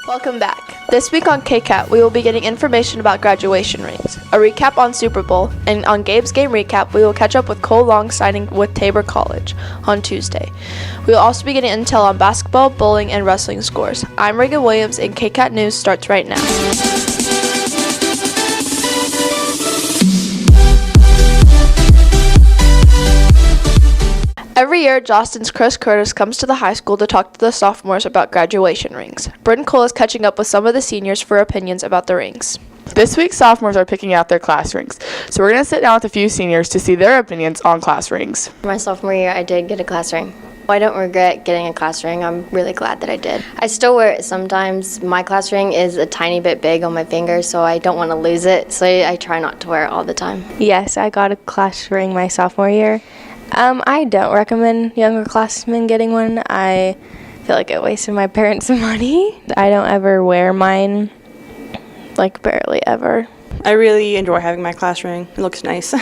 Welcome back. This week on KCAT, we will be getting information about graduation rings, a recap on Super Bowl, and on Gabe's Game Recap, we will catch up with Cole Long signing with Tabor College on Tuesday. We will also be getting intel on basketball, bowling, and wrestling scores. I'm Reagan Williams, and KCAT News starts right now. Every year, Jostin's Chris Curtis comes to the high school to talk to the sophomores about graduation rings. Britton Cole is catching up with some of the seniors for opinions about the rings. This week, sophomores are picking out their class rings, so we're going to sit down with a few seniors to see their opinions on class rings. My sophomore year, I did get a class ring. I don't regret getting a class ring. I'm really glad that I did. I still wear it sometimes. My class ring is a tiny bit big on my finger, so I don't want to lose it, so I try not to wear it all the time. Yes, I got a class ring my sophomore year. I don't recommend younger classmen getting one. I feel like it wasted my parents' money. I don't ever wear mine, like barely ever. I really enjoy having my class ring. It looks nice.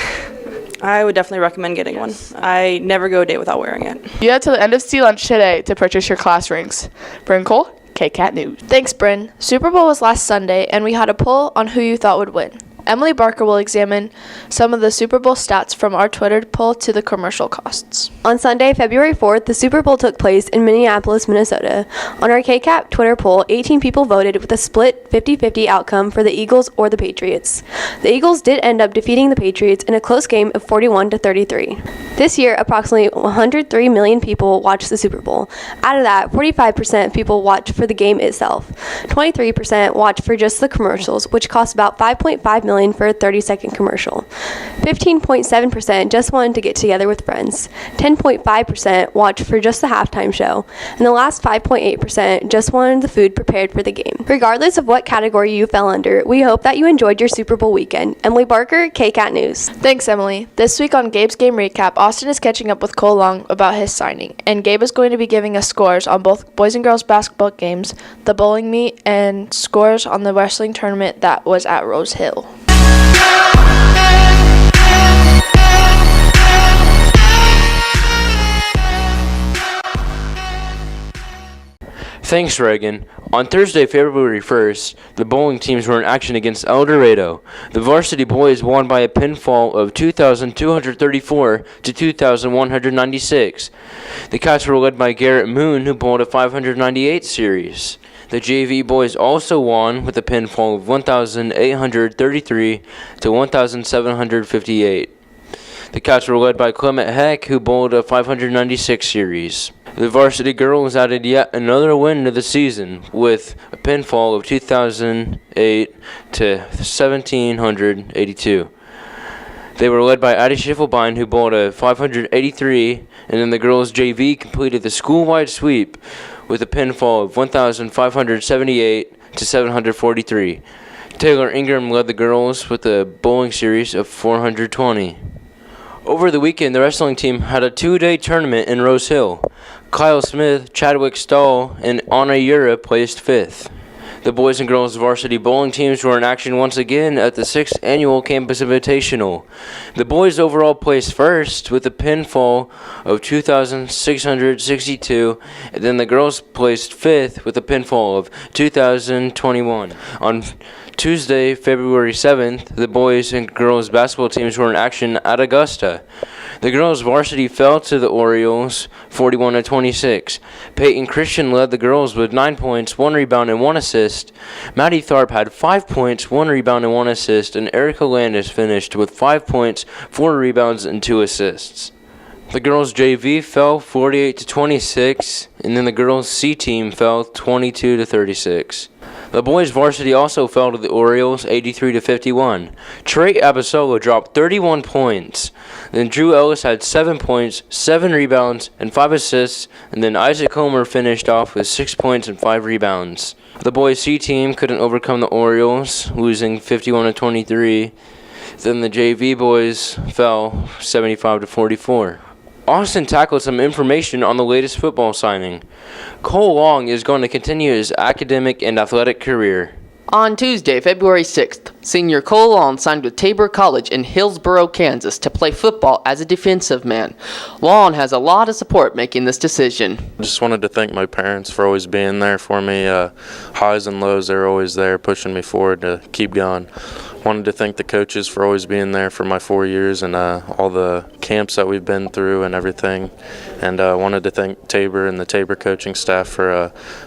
I would definitely recommend getting one. I never go a day without wearing it. You have till the end of sea lunch today to purchase your class rings. Britton Cole, KCAT News. Thanks, Bryn. Super Bowl was last Sunday, and we had a poll on who you thought would win. Emily Barker will examine some of the Super Bowl stats from our Twitter poll to the commercial costs. On Sunday, February 4th, the Super Bowl took place in Minneapolis, Minnesota. On our KCAT Twitter poll, 18 people voted with a split 50-50 outcome for the Eagles or the Patriots. The Eagles did end up defeating the Patriots in a close game of 41-33. This year, approximately 103 million people watched the Super Bowl. Out of that, 45% of people watched for the game itself. 23% watched for just the commercials, which cost about $5.5 million for a 30-second commercial. 15.7% just wanted to get together with friends. 10.5% watched for just the halftime show. And the last 5.8% just wanted the food prepared for the game. Regardless of what category you fell under, we hope that you enjoyed your Super Bowl weekend. Emily Barker, KCAT News. Thanks, Emily. This week on Gabe's Game Recap, Austin is catching up with Cole Long about his signing, and Gabe is going to be giving us scores on both boys and girls basketball games, the bowling meet, and scores on the wrestling tournament that was at Rose Hill. Thanks, Reagan. On Thursday, February 1st, the bowling teams were in action against El Dorado. The varsity boys won by a pinfall of 2,234 to 2,196. The Cats were led by Garrett Moon, who bowled a 598 series. The JV boys also won with a pinfall of 1,833 to 1,758. The Cats were led by Clement Heck, who bowled a 596 series. The varsity girls added yet another win to the season with a pinfall of 2,008 to 1,782. They were led by Addie Schiffelbein, who bowled a 583, and then the girls' JV completed the school-wide sweep with a pinfall of 1,578 to 743. Taylor Ingram led the girls with a bowling series of 420. Over the weekend, the wrestling team had a two-day tournament in Rose Hill. Kyle Smith, Chadwick Stahl, and Anna Yura placed fifth. The boys and girls varsity bowling teams were in action once again at the 6th Annual Campus Invitational. The boys overall placed first with a pinfall of 2,662, and then the girls placed fifth with a pinfall of 2,021. On Tuesday, February 7th, the boys and girls basketball teams were in action at Augusta. The girls varsity fell to the Orioles 41-26. Peyton Christian led the girls with 9 points, 1 rebound, and 1 assist. Maddie Tharp had 5 points, 1 rebound, and 1 assist, and Erica Landis finished with 5 points, 4 rebounds, and 2 assists. The girls' JV fell 48-26, and then the girls' C team fell 22-36. The boys' varsity also fell to the Orioles 83-51. Trey Abasola dropped 31 points. Then Drew Ellis had 7 points, 7 rebounds, and 5 assists, and then Isaac Homer finished off with 6 points and 5 rebounds. The boys' C team couldn't overcome the Orioles, losing 51-23. Then the JV boys fell 75-44. Austin tackled some information on the latest football signing. Cole Long is going to continue his academic and athletic career. On Tuesday, February 6th, senior Cole Long signed with Tabor College in Hillsboro, Kansas to play football as a defensive man. Long has a lot of support making this decision. I just wanted to thank my parents for always being there for me. Highs and lows, they were always there pushing me forward to keep going. Wanted to thank the coaches for always being there for my 4 years and all the camps that we've been through and everything. And wanted to thank Tabor and the Tabor coaching staff for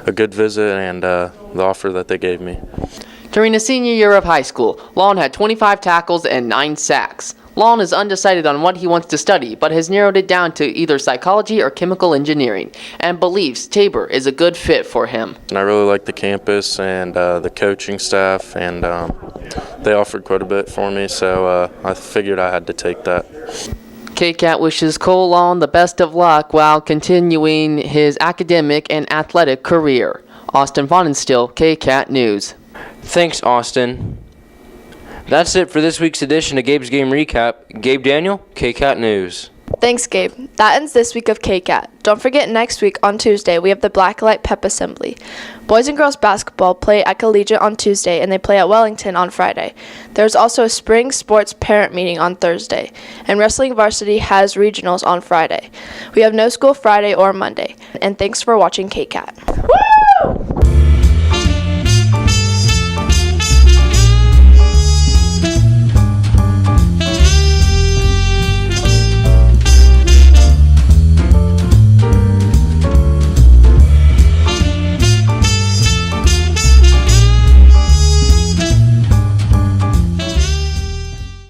a good visit and the offer that they gave me. During his senior year of high school, Long had 25 tackles and 9 sacks. Long is undecided on what he wants to study, but has narrowed it down to either psychology or chemical engineering, and believes Tabor is a good fit for him. And I really like the campus and the coaching staff, and they offered quite a bit for me, so I figured I had to take that. KCAT wishes Cole Long the best of luck while continuing his academic and athletic career. Austin Vonenstill, KCAT News. Thanks, Austin. That's it for this week's edition of Gabe's Game Recap. Gabe Daniel, KCAT News. Thanks, Gabe. That ends this week of KCAT. Don't forget, next week on Tuesday, we have the Blacklight Pep Assembly. Boys and girls basketball play at Collegiate on Tuesday, and they play at Wellington on Friday. There's also a spring sports parent meeting on Thursday, and wrestling varsity has regionals on Friday. We have no school Friday or Monday. And thanks for watching KCAT.